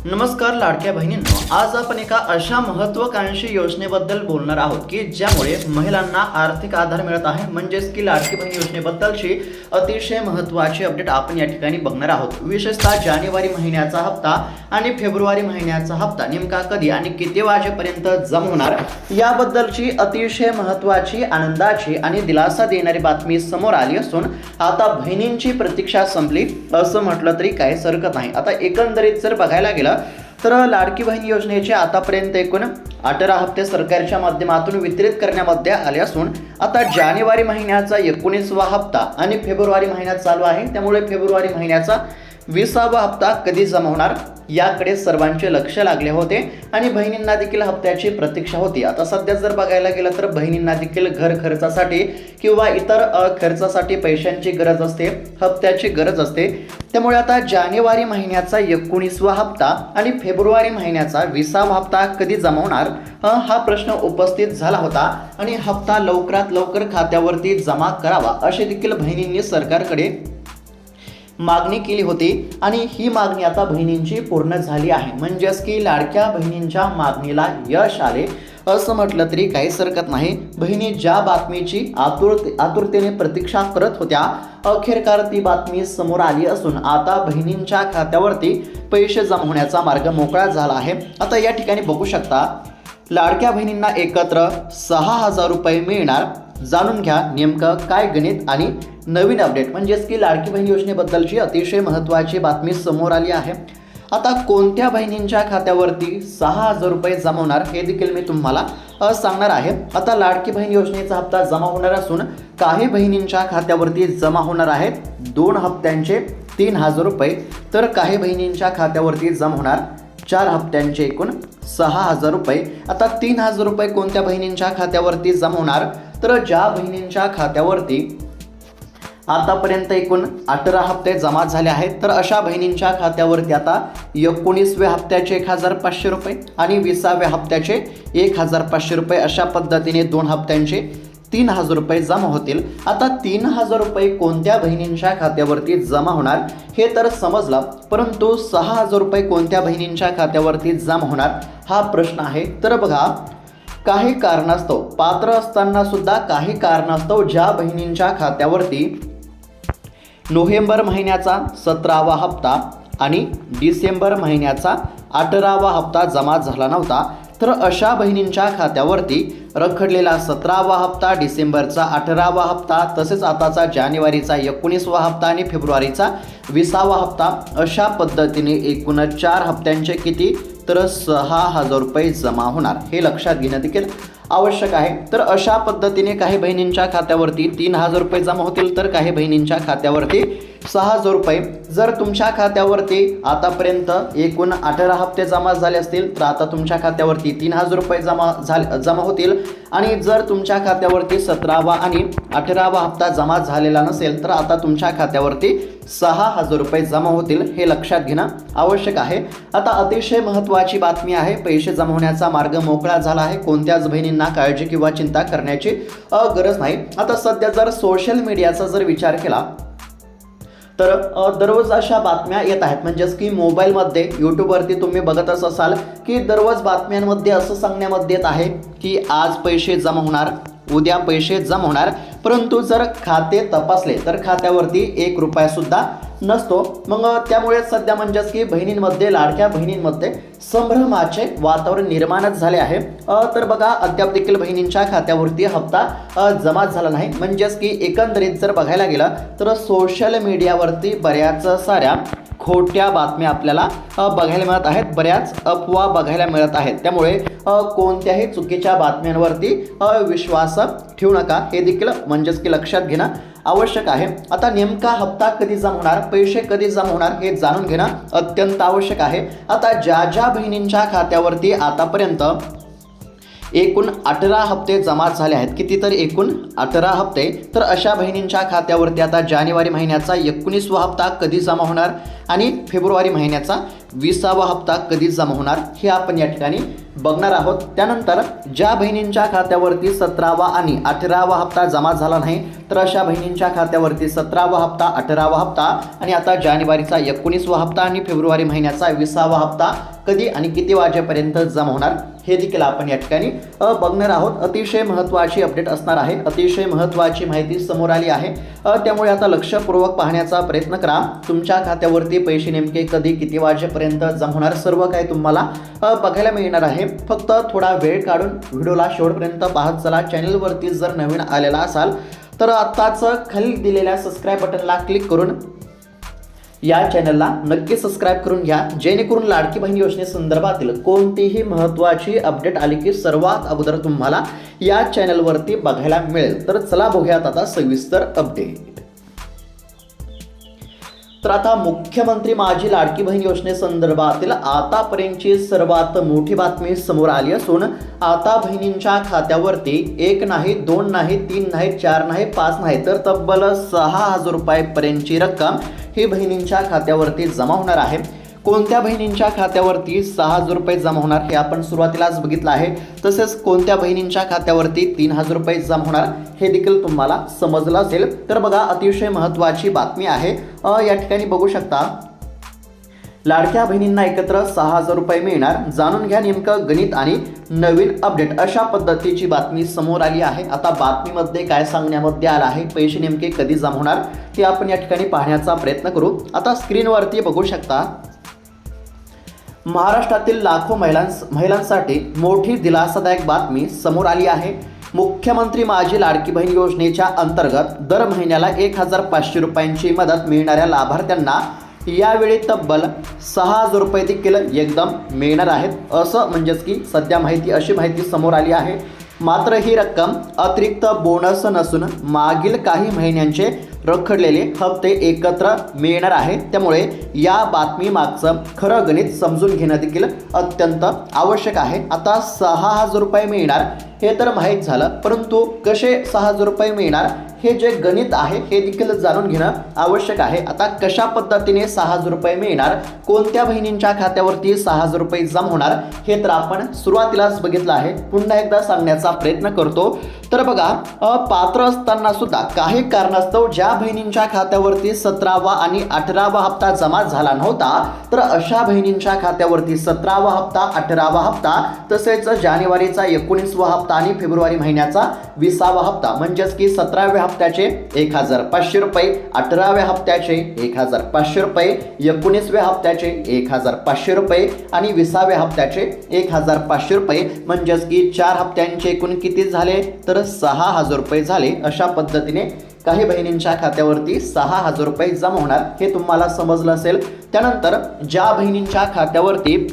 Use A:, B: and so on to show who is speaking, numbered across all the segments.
A: नमस्कार लाडक्या बहिणींनो, आज आपण एका अशा महत्त्वाकांक्षी योजनेबद्दल बोलणार आहोत की ज्यामुळे महिलांना आर्थिक आधार मिळत आहे। म्हणजेच की लाडकी बहीण योजनेबद्दलची अतिशय महत्त्वाची अपडेट आपण या ठिकाणी बघणार आहोत। विशेषतः जानेवारी महिन्याचा हप्ता आणि फेब्रुवारी महिन्याचा हप्ता नेमका कधी आणि किती वाजेपर्यंत जमा होणार याबद्दलची अतिशय महत्त्वाची, आनंदाची आणि दिलासा देणारी बातमी समोर आली असून आता बहिणींची प्रतीक्षा संपली असं म्हटलं तरी काही हरकत नाही। आता एकंदरीत जर बघायला गेलं तर लाडकी बहीण योजनेचे आतापर्यंत एकूण 18 हप्ते सरकारच्या माध्यमातून वितरित करण्यामध्ये आले असून आता जानेवारी महिन्याचा 19वा हप्ता आणि फेब्रुवारी महिन्यात चालू आहे, त्यामुळे फेब्रुवारी महिन्याचा 20वा हप्ता कधी जमा होणार याकडे सर्वांचे लक्ष लागले होते आणि बहिणींना देखील हप्त्याची प्रतीक्षा होती। आता सध्या जर बघायला गेलं तर बहिणींना देखील घर खर्चासाठी किंवा इतर खर्चासाठी पैशांची गरज असते, हप्त्याची गरज असते। त्यामुळे आता जानेवारी महिन्याचा 19वा हप्ता आणि फेब्रुवारी महिन्याचा 20वा हप्ता कधी जमा होणार हा प्रश्न उपस्थित झाला होता आणि हप्ता लवकरात लवकर खात्यावरती जमा करावा अशी देखील बहिणींनी सरकारकडे मागणी केली होती आणि ही मागणी आता बहिणींची पूर्ण झाली आहे। म्हणजेच की लाडक्या बहिणींच्या मागणीला यश आले असं म्हटलं तरी काही हरकत नाही। बहिणी ज्या बातमीची आतुरतेने प्रतीक्षा करत होत्या, अखेरकार ती बातमी समोर आली असून आता बहिणींच्या खात्यावरती पैसे जमा होण्याचा मार्ग मोकळा झाला आहे। आता या ठिकाणी बघू शकता, लाडक्या बहिणींना एकत्र 6,000 रुपये मिळणार। जाणून घ्या नेमकं काय गणित आणि नवीन अपडेट। म्हणजेच की लाडकी बहीण योजनेबद्दलची अतिशय महत्त्वाची बातमी समोर आली आहे। आता कोणत्या बहिणींच्या खात्यावरती 6,000 रुपये जमा होणार हे देखील मी तुम्हाला सांगणार आहे। आता लाडकी बहीण योजनेचा हप्ता जमा होणार असून काही बहिणींच्या खात्यावरती जमा होणार आहेत 2 हप्त्यांचे 3,000 रुपये, तर काही बहिणींच्या खात्यावरती जमा होणार 4 हप्त्यांचे एकूण 6,000 रुपये। आता 3,000 रुपये कोणत्या बहिणींच्या खात्यावरती जमा होणार, तर ज्या बहिणींच्या खात्यावरती आतापर्यंत एकूण 18 हप्ते जमा झाले आहेत, तर अशा बहिणींच्या खात्यावरती आता 19व्या हप्त्याचे 1,500 रुपये आणि 20व्या हप्त्याचे 1,500 रुपये अशा पद्धतीने 2 हप्त्यांचे 3,000 रुपये जमा होतील। आता 3,000 रुपये कोणत्या बहिणींच्या खात्यावरती जमा होणार हे तर समजलं, परंतु 6,000 रुपये कोणत्या बहिणींच्या खात्यावरती जमा होणार हा प्रश्न आहे। तर बघा, काही कारणास्तव पात्र असताना सुद्धा काही कारणास्तव ज्या बहिणींच्या खात्यावरती नोव्हेंबर महिन्याचा 17वा हप्ता आणि डिसेंबर महिन्याचा 18वा हप्ता जमा झाला नव्हता, तर अशा बहिणींच्या खात्यावरती रखडलेला 17वा हप्ता, डिसेंबरचा 18वा हप्ता, तसेच आताचा जानेवारीचा 19वा हप्ता आणि फेब्रुवारीचा 20वा हप्ता अशा पद्धतीने एकूण 4 हप्त्यांचे किती, तर 6,000 रुपये जमा होणार हे लक्षात घेणं देखील आवश्यक आहे। तर अशा पद्धतीने काही बहिणींच्या खात्यावरती 3,000 रुपये जमा होतील, तर काही बहिणींच्या खात्यावरती 6,000 रुपये। जर तुमच्या खात्यावरती आतापर्यंत एकूण 18 हप्ते जमा झाले असतील, तर आता तुमच्या खात्यावरती 3,000 रुपये जमा होतील आणि जर तुमच्या खात्यावरती 17वा आणि 18वा हप्ता जमा झालेला नसेल, तर आता तुमच्या खात्यावरती 6,000 रुपये जमा होतील हे लक्षात घेणं आवश्यक आहे। आता अतिशय महत्त्वाची बातमी आहे, पैसे जमा होण्याचा मार्ग मोकळा झाला आहे। कोणत्याच बहिणींना काळजी किंवा चिंता करण्याची गरज नाही। आता सध्या जर सोशल मीडियाचा जर विचार केला तर दररोज अशा बातम्या येत आहेत। म्हणजेच की मोबाईलमध्ये यूट्यूबवरती तुम्ही बघतच असाल की दररोज बातम्यांमध्ये असं सांगण्यामध्ये येत आहे की आज पैसे जमा होणार, उद्या पैसे जमा होणार, परंतु जर खाते तपासले तर खात्यावरती 1 रुपया सुद्धा नसतो। मग त्यामुळे सध्या म्हणजेच की बहिणींमध्ये, लाडक्या बहिणींमध्ये संभ्रमाचे वातावरण निर्माणच झाले आहे। तर बघा, अद्याप देखील बहिणींच्या खात्यावरती हप्ता जमा झाला नाही। म्हणजेच की एकंदरीत जर बघायला गेलं तर सोशल मीडियावरती बऱ्याच साऱ्या खोट्या बातम्या आपल्याला बघायला मिळत आहेत, बऱ्याच अफवा बघायला मिळत आहेत। त्यामुळे कोणत्याही चुकीच्या बातम्यांवरती विश्वास ठेवू नका हे देखील म्हणजेच की लक्षात घेणं आवश्यक आहे। आता नेमका हप्ता कधी जमा होणार, पैसे कधी जमा होणार हे जाणून घेणं अत्यंत आवश्यक आहे। आता ज्या बहिणींच्या खात्यावरती आतापर्यंत एकूण 18 हप्ते जमा झाले आहेत, किती तर एकूण 18 हप्ते, तर अशा बहिणींच्या खात्यावरती आता जानेवारी महिन्याचा 19वा हप्ता कधी जमा होणार आणि फेब्रुवारी महिन्याचा 20वा हप्ता कधी जमा होणार हे आपण या ठिकाणी बघणार आहोत। त्यानंतर ज्या बहिणींच्या खात्यावरती 17वा आणि 18वा हप्ता जमा झाला नाही, तर अशा बहिणींच्या खात्यावरती 17वा हप्ता, 18वा हप्ता आणि आता जानेवारीचा 19वा हप्ता आणि फेब्रुवारी महिन्याचा 20वा हप्ता कधी आणि किती वाजेपर्यंत जमा होणार हे देखील आपण या ठिकाणी बघणार आहोत। अतिशय महत्त्वाची अपडेट असणार आहे, अतिशय महत्त्वाची माहिती समोर आली आहे, त्यामुळे आता लक्षपूर्वक पाहण्याचा प्रयत्न करा। तुमच्या खात्यावरती पैसे नेमके कधी किती वाजेपर्यंत जमा होणार सर्व काही तुम्हाला बघायला मिळणार आहे। फक्त थोडा वेळ काढून व्हिडिओला शेवटपर्यंत पाहत चला। चॅनलवरती जर नवीन आलेला असाल तर आत्ताच खाली दिलेल्या सबस्क्राईब बटनला क्लिक करून या चॅनलला नक्की सबस्क्राईब करून घ्या, जेणेकरून लाडकी बहीण योजनेसंदर्भातील कोणतीही महत्त्वाची अपडेट आली की सर्वात अगोदर तुम्हाला या चॅनलवरती बघायला मिळेल। तर चला बघूयात आता सविस्तर अपडेट। तर आता मुख्यमंत्री माझी लाडकी बहीण योजनेसंदर्भातील आतापर्यंतची सर्वात मोठी बातमी समोर आली असून आता बहिणींच्या खात्यावरती 1 नाही, 2 नाही, 3 नाही, 4 नाही, 5 नाही तर तब्बल 6,000 रुपयांपर्यंतची रक्कम ही बहिणींच्या खात्यावरती जमा होणार आहे। कोणत्या बहिणींच्या खात्यावरती 6,000 रुपये जमा होणार हे आपण सुरुवातीलाच बघितलं आहे। तसेच कोणत्या बहिणींच्या खात्यावरती 3,000 रुपये जमा होणार हे देखील तुम्हाला समजलं असेल। तर बघा, अतिशय महत्त्वाची बातमी आहे। या ठिकाणी बघू शकता, लाडक्या बहिणींना एकत्र 6,000 रुपये मिळणार। जाणून घ्या नेमकं गणित आणि नवीन अपडेट, अशा पद्धतीची बातमी समोर आली आहे। आता बातमीमध्ये काय सांगण्यामध्ये आलं आहे, पैसे नेमके कधी जमा होणार हे आपण या ठिकाणी पाहण्याचा प्रयत्न करू। आता स्क्रीनवरती बघू शकता, महाराष्ट्रातील लाखो महिलांसाठी मोठी दिलासादायक बातमी समोर आली आहे। मुख्यमंत्री माझी लाडकी बहीण योजनेच्या अंतर्गत दर महिन्याला 1,500 रुपयांची मदत मिळणाऱ्या लाभार्थ्यांना यावेळी तब्बल 6,000 रुपये देखील एकदम मिळणार आहेत। असं म्हणजेच की सध्या अशी माहिती समोर आली आहे। मात्र ही रक्कम अतिरिक्त बोनस नसून मागील काही महिन्यांचे रखडलेले हप्ते एकत्र मिळणार आहे। त्यामुळे या बातमी मागचं खरं गणित समजून घेणं देखील अत्यंत आवश्यक आहे। आता 6,000 रुपये मिळणार हे तर माहीत झालं, परंतु कसे 6,000 रुपये मिळणार हे जे गणित आहे हे देखील जाणून घेणं आवश्यक आहे। आता कशा पद्धतीने 6,000 रुपये मिळणार, कोणत्या बहिणींच्या खात्यावरती 6,000 रुपये जमा होणार हे तर आपण सुरुवातीलाच बघितलं आहे। पुन्हा एकदा सांगण्याचा प्रयत्न करतो। तर बघा, पात्र असताना सुद्धा काही कारणास्तव ज्या बहिणींच्या खात्यावरती 17वा आणि 18वा हप्ता जमा झाला नव्हता, तर अशा बहिणींच्या खात्यावरती 17वा हप्ता, 18वा हप्ता तसेच जानेवारीचा 19वा हप्ता आणि फेब्रुवारी महिन्याचा 20वा हप्ता म्हणजेच की 17व्या हप्त्याचे 1,500 रुपये, 18व्या हप्त्याचे 1,500 रुपये, 19व्या हप्त्याचे 1,500 रुपये आणि 20व्या हप्त्याचे 1,500 रुपये म्हणजेच की 4 हप्त्यांचे एकूण किती झाले तर 6,000 रुपये झाले। अशा पद्धतीने काही बहिणींच्या खात्यावरती 6,000 रुपये जमा होणार हे तुम्हाला समजलं असेल। त्यानंतर ज्या बहिणींच्या खात्यावरती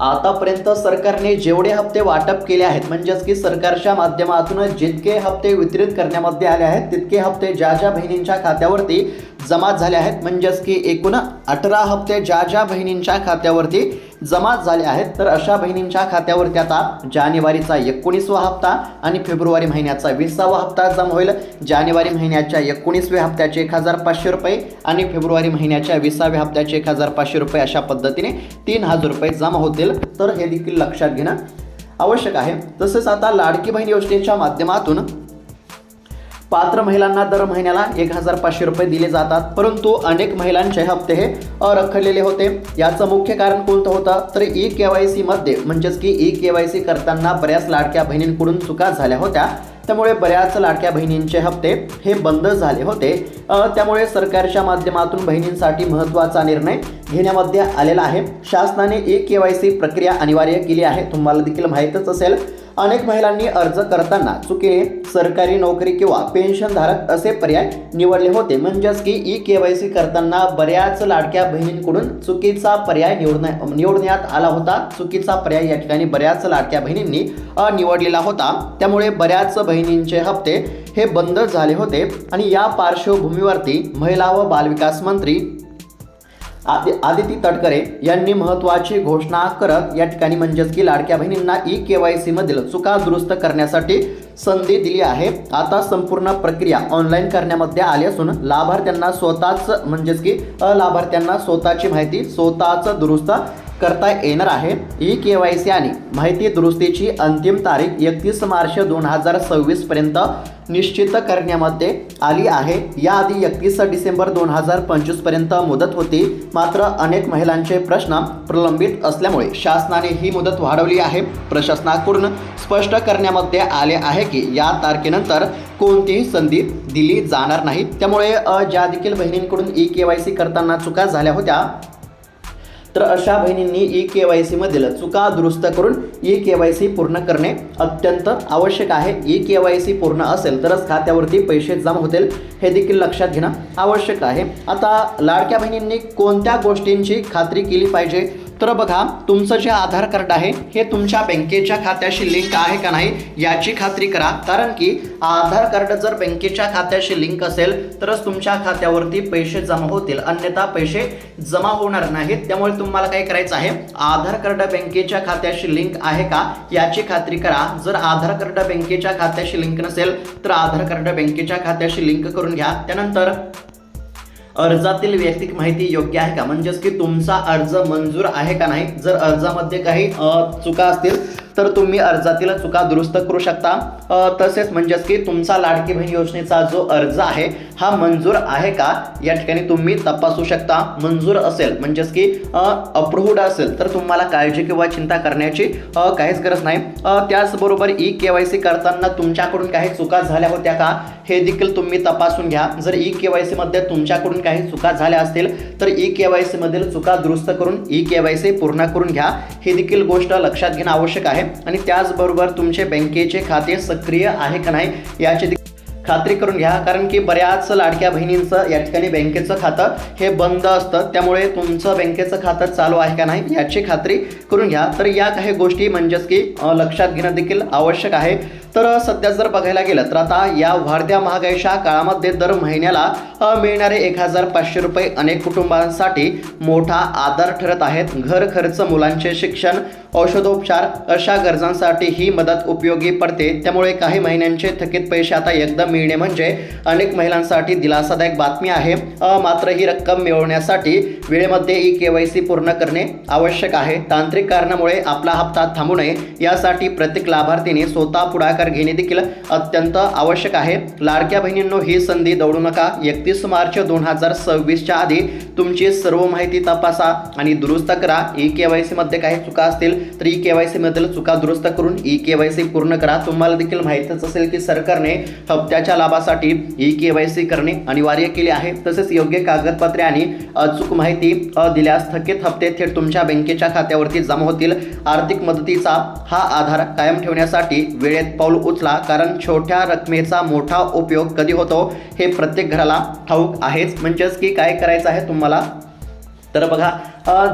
A: आतापर्यंत सरकारने जेवढे हप्ते वाटप केले आहेत, म्हणजेच की सरकारच्या माध्यमातून जितके हप्ते वितरित करण्यामध्ये आले आहेत तितके हप्ते ज्या बहिणींच्या खात्यावरती जमा झाले आहेत, म्हणजेच की एकूण 18 हप्ते ज्या बहिणींच्या खात्यावरती जमा झाले आहेत, तर अशा बहिणींच्या खात्यावरती आता जानेवारीचा 19वा हप्ता आणि फेब्रुवारी महिन्याचा 20वा हप्ता जमा होईल। जानेवारी महिन्याच्या 19व्या हप्त्याचे 1,500 रुपये आणि फेब्रुवारी महिन्याच्या 20व्या हप्त्याचे 1,500 रुपये अशा पद्धतीने 3,000 रुपये जमा होतील। तर हे देखील लक्षात घेणं आवश्यक आहे। तसेच आता लाडकी बहीण योजनेच्या माध्यमातून पात्र महिलांना दर महिन्याला 1,500 रुपये दिले जातात, परंतु अनेक महिलांचे हप्ते हे रखडलेले होते। याचं मुख्य कारण कोणतं होतं तर ई-KYC मध्ये, म्हणजेच की ई-KYC करताना बऱ्याच लाडक्या बहिणींकडून चुका झाल्या होत्या। त्यामुळे बऱ्याच लाडक्या बहिणींचे हप्ते हे बंद झाले होते। त्यामुळे सरकारच्या माध्यमातून बहिणींसाठी महत्त्वाचा निर्णय घेण्यामध्ये आलेला आहे। शासनाने ई-KYC प्रक्रिया अनिवार्य केली आहे, तुम्हाला देखील माहीतच असेल। अनेक महिलांनी अर्ज करताना चुकीने सरकारी नोकरी किंवा पेन्शनधारक असे पर्याय निवडले होते, म्हणजेच की ई-KYC करताना बऱ्याच लाडक्या बहिणींकडून चुकीचा पर्याय निवडण्यात आला होता। चुकीचा पर्याय या ठिकाणी बऱ्याच लाडक्या बहिणींनी निवडलेला होता। त्यामुळे बऱ्याच बहिणींचे हप्ते हे बंद झाले होते आणि या पार्श्वभूमीवरती महिला व बालविकास मंत्री आदिती तटकरे यांनी महत्त्वाची घोषणा करत या ठिकाणी म्हणजेच की लाडक्या बहिणींना ई-KYC मधील चुका दुरुस्त करण्यासाठी संधी दिली आहे। आता संपूर्ण प्रक्रिया ऑनलाईन करण्यामध्ये आली असून लाभार्थ्यांना स्वतःच म्हणजेच की लाभार्थ्यांना स्वतःची माहिती स्वतःच दुरुस्त करता येणार आहे। ई-KYC आणि माहिती दुरुस्तीची अंतिम तारीख 31 मार्च 2026 पर्यंत निश्चित करण्यामध्ये आली आहे। याआधी 31 डिसेंबर 2025 पर्यंत मुदत होती, मात्र अनेक महिलांचे प्रश्न प्रलंबित असल्यामुळे शासनाने ही मुदत वाढवली आहे। प्रशासनाकडून स्पष्ट करण्यामध्ये आले आहे की या तारखेनंतर कोणतीही संधी दिली जाणार नाही। त्यामुळे ज्या देखील बहिणींकडून ई-KYC करताना चुका झाल्या होत्या, तर अशा बहिणींनी ई-KYC मधील चुका दुरुस्त करून ई-KYC पूर्ण करणे अत्यंत आवश्यक आहे। ई-KYC पूर्ण असेल तरच खात्यावरती पैसे जमा होतील, हे देखील लक्षात घेणं आवश्यक आहे। आता लाडक्या बहिणींनी कोणत्या गोष्टींची खात्री केली पाहिजे, तर बघा, तुमचं जे आधार कार्ड आहे हे तुमच्या बँकेच्या खात्याशी लिंक आहे का नाही याची खात्री करा। कारण की आधार कार्ड जर बँकेच्या खात्याशी लिंक असेल तरच तुमच्या खात्यावरती पैसे जमा होतील, अन्यथा पैसे जमा होणार नाहीत। त्यामुळे तुम्हाला काय करायचं आहे, आधार कार्ड बँकेच्या खात्याशी लिंक आहे का याची खात्री करा। जर आधार कार्ड बँकेच्या खात्याशी लिंक नसेल तर आधार कार्ड बँकेच्या खात्याशी लिंक करून घ्या। त्यानंतर अर्जातील वैयक्तिक माहिती योग्य आहे का, म्हणजेच की तुमचा अर्ज मंजूर आहे का नाही। जर अर्जामध्ये काही चुका असतील तर तुम्ही अर्जातील चुका दुरुस्त करू शकता। तसेच म्हणजेच की तुमचा लाडकी बहीण योजनेचा जो अर्ज आहे हा मंजूर आहे का या ठिकाणी तुम्ही तपासू शकता। मंजूर असेल म्हणजेच की अप्रूव्ड असेल तर तुम्हाला काळजी किंवा चिंता करण्याची काहीच गरज नाही। त्याचबरोबर ई-KYC करताना तुमच्याकडून काही चुका झाल्या होत्या का हे देखील तुम्ही तपासून घ्या। जर ई-KYC मध्ये तुमच्याकडून काही चुका झाल्या असतील तर ई-KYC मधील चुका दुरुस्त करून ई-KYC पूर्ण करून घ्या, ही देखील गोष्ट लक्षात घेणं आवश्यक आहे। आणि त्याचबरोबर तुमचे बँकेचे खाते सक्रिय आहे का नाही याची खात्री करून घ्या। कारण की बऱ्याच लाडक्या बहिणींचं या ठिकाणी बँकेचं खातं हे बंद असतं, त्यामुळे तुमचं बँकेचं खातं चालू आहे का नाही याची खात्री करून घ्या। तर या काही गोष्टी म्हणजेच की लक्षात घेणं देखील आवश्यक आहे। तर सध्या जर बघायला गेलं तर आता या वाढत्या महागाईच्या काळामध्ये दर महिन्याला मिळणारे 1500 रुपये अनेक कुटुंबांसाठी मोठा आधार ठरत आहेत। घर खर्च, मुलांचे शिक्षण, औषधोपचार अशा गरजांसाठी ही मदत उपयोगी पडते। त्यामुळे काही महिन्यांचे थकीत पैसे आता एकदम मिळणे म्हणजे अनेक महिलांसाठी दिलासादायक बातमी आहे। मात्र ही रक्कम मिळवण्यासाठी वेळेमध्ये ई-KYC पूर्ण करणे आवश्यक आहे। तांत्रिक कारणामुळे आपला हप्ता थांबू नये यासाठी प्रत्येक लाभार्थीने स्वतः पुढाकार घेणे देखील अत्यंत आवश्यक आहे। लाडक्या बहिणींनो, ही संधी दवडू नका। 31 मार्च 2026च्या आधी तुमची सर्व माहिती तपासा आणि दुरुस्त करा। ई-KYC मध्ये काही चुका असतील तर ई-KYC मधील चुका दुरुस्त करून ई-KYC पूर्ण करा। तुम्हाला देखील माहितीच असेल की सरकारने हप्त्याच्या लाभासाठी ई-KYC करणे अनिवार्य केले आहे। तसेच योग्य कागदपत्रे आणि अचूक माहिती दिल्यास थकीत हप्ते थेट तुमच्या बँकेच्या खात्यावरती जमा होतील। आर्थिक मदतीचा हा आधार कायम ठेवण्यासाठी वेळेत पाऊल उचला, कारण छोट्या रकमेचा मोठा उपयोग कधी होतो हे प्रत्येक घराला ठाऊक आहेच। म्हणजेच की काय करायचं आहे तुम्हाला, तर बघा,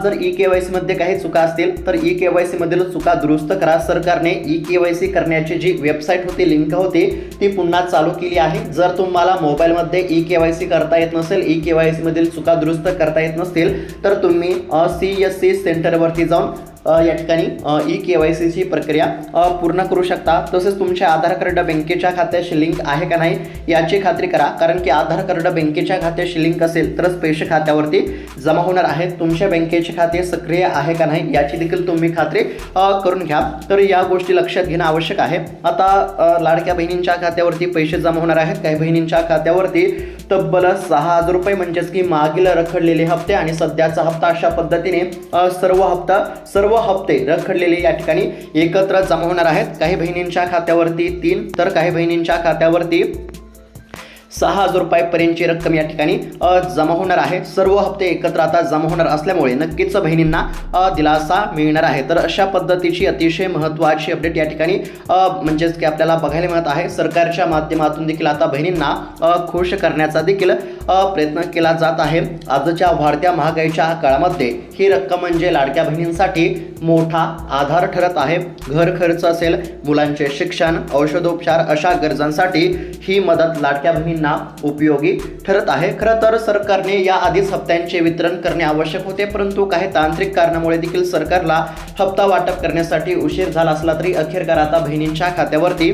A: जर ई-KYC मध्ये काही चुका असतील तर ई-KYC मधील चुका दुरुस्त करा। सरकारने ई-KYC करण्याची जी वेबसाईट होती, लिंक होती, ती पुन्हा चालू केली आहे। जर तुम्हाला मोबाईलमध्ये ई-KYC करता येत नसेल, ई-KYC मधील चुका दुरुस्त करता येत नसतील तर तुम्ही CSC सेंटरवरती जाऊन या ठिकाणी ई-KYC ची प्रक्रिया पूर्ण करू शकता। तसेच तुमचे आधार कार्ड बँकेच्या खात्याशी लिंक आहे का नाही याची खात्री करा, कारण की आधार कार्ड बँकेच्या खात्याशी लिंक असेल तरच पैसे खात्यावरती जमा होणार आहेत। तुमच्या बँकेचे खाते सक्रिय आहे का नाही याची देखील तुम्ही खात्री करून घ्या। तर या गोष्टी लक्षात घेणं आवश्यक आहे। आता लाडक्या बहिणींच्या खात्यावरती पैसे जमा होणार आहेत। काही बहिणींच्या खात्यावरती तब्बल 6000 रुपये म्हणजेच की मागील रखडलेले हप्ते आणि सध्याचा हप्ता अशा पद्धतीने सर्व हप्ते रखडलेले या ठिकाणी एकत्र जमा होणार आहेत। काही बहिणींच्या खात्यावरती 3 तर काही बहिणींच्या खात्यावरती 6000 रुपयापर्यंतची रक्कम या ठिकाणी जमा होणार आहे। सर्व हप्ते एकत्र आता जमा होणार असल्यामुळे नक्कीच बहिणींना दिलासा मिळणार आहे। तर अशा पद्धतीची अतिशय महत्त्वाची अपडेट या ठिकाणी म्हणजेच की आपल्याला बघायला मिळत आहे। सरकारच्या माध्यमातून देखील आता बहिणींना खुश करण्याचा देखील प्रयत्न केला जात आहे। आजच्या वाढत्या महागाईच्या काळामध्ये ही रक्कम म्हणजे लाडक्या बहिणींसाठी मोठा आधार ठरत आहे। घर खर्च असेल, मुलांचे शिक्षण, औषधोपचार अशा गरजांसाठी ही मदत लाडक्या बहिणींना उपयोगी ठरत आहे। खरं तर सरकारने या आधीच हप्त्यांचे वितरण करणे आवश्यक होते, परंतु काही तांत्रिक कारणामुळे देखील सरकारला हप्ता वाटप करण्यासाठी उशीर झाला असला तरी अखेरकार आता बहिणींच्या खात्यावरती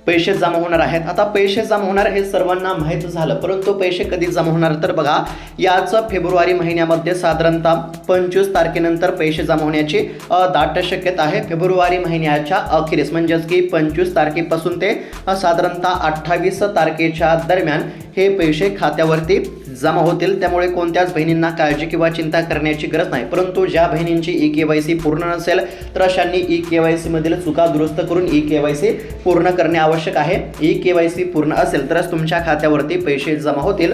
A: पैसे जमा होणार आहेत। आता पैसे जमा होणार हे सर्वांना माहीत झालं, परंतु पैसे कधी जमा होणार तर बघा, याच फेब्रुवारी महिन्यामध्ये साधारणतः 25 तारखेनंतर पैसे जमा होण्याची दाट शक्यता आहे। फेब्रुवारी महिन्याच्या अखेरीस म्हणजेच की 25 तारखेपासून ते साधारणतः 28 तारखेच्या दरम्यान हे पैसे खात्यावरती जमा होतील। त्यामुळे कोणत्याच बहिणींना काळजी किंवा चिंता करण्याची गरज नाही। परंतु ज्या बहिणींची e-KYC पूर्ण नसेल तर अशांनी e-KYC मधील चुका दुरुस्त करून e-KYC पूर्ण करणे आवश्यक आहे। e-KYC पूर्ण असेल तरच तुमच्या खात्यावरती पैसे जमा होतील,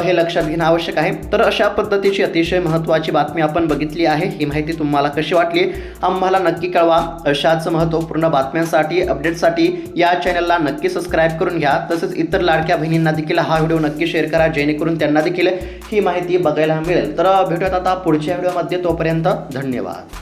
A: हे लक्षात घेणं आवश्यक आहे। तर अशा पद्धतीची अतिशय महत्त्वाची बातमी आपण बघितली आहे। ही माहिती तुम्हाला कशी वाटली आम्हाला नक्की कळवा। अशाच महत्त्वपूर्ण बातम्यांसाठी अपडेटसाठी या चॅनलला नक्की सबस्क्राईब करून घ्या। तसेच इतर लाडक्या बहिणींना देखील हा व्हिडिओ नक्की शेअर करा, जेणेकरून त्यांना देखील ही माहिती बघायला मिळेल। तर भेटूयात आता पुढच्या व्हिडिओमध्ये, तोपर्यंत धन्यवाद।